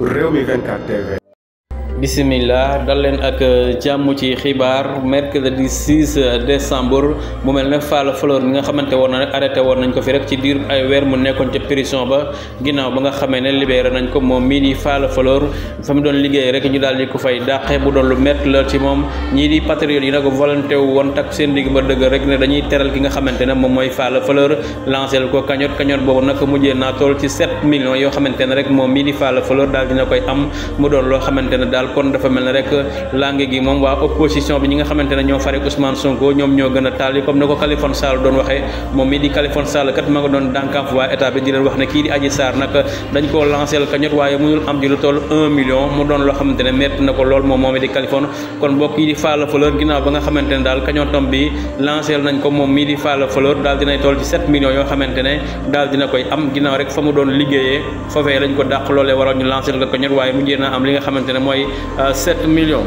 Rewmi 24 TV. Bismillah dal leen ak jàmm ci xibaar mercredi 6 décembre mu mel ne Falla Fleur mi nga xamante woon na rek arrêté woon nañ ko fi rek ci diir ay weer mu nekkoon ca prison ba ginnaaw ba nga xamee ne libéré nañ ko moom mii di Falla Fleur fa mu doon liggéey rek ñu daal di ko fay dàqe bu doon lu métti la ci moom ñii di patriotes yi nag volonté wu woon tak seen digg ba dëgg rek ne dañuy teral ki nga xamante ne moom mooy Falla Fleur lancé ko cagnotte boobu nag mujjee naa toll ci 7 millions yoo xamante ne rek moom mii di Falla Fleur daal dina koy am mu doon loo xamante ne daal kon dafa mel ne rek langue gi moom waa opposition bi ñi nga xamante ne ñoo fare Ousmane Sonko ñoom ñoo gën a taal comme ne ko Khalifa Sall doon waxee moom mii di Khalifa Sall kat ma nga doon dànkaaf waa état bi di leen wax ne kii di Adji Sarr nag dañ koo lancé cagnotte waaye mënul am ji lu toll 1 million mu doon loo xamante ne métti na ko lool moom di Khalifa kon mbokk yi di Falla Fleur ginnaaw ba nga xamante ne daal cagnotte bi lancé nañ ko moom mii di Falla Fleur daal dinay toll ci 7 millions yoo xamante ne daal dina koy am ginnaaw rek fa mu doon liggéeyee foofee lañ ko dàq loolee waroon ñu lancé ko cagnotte waaye mujjee naa am li nga xamante ne mooy 7 millions.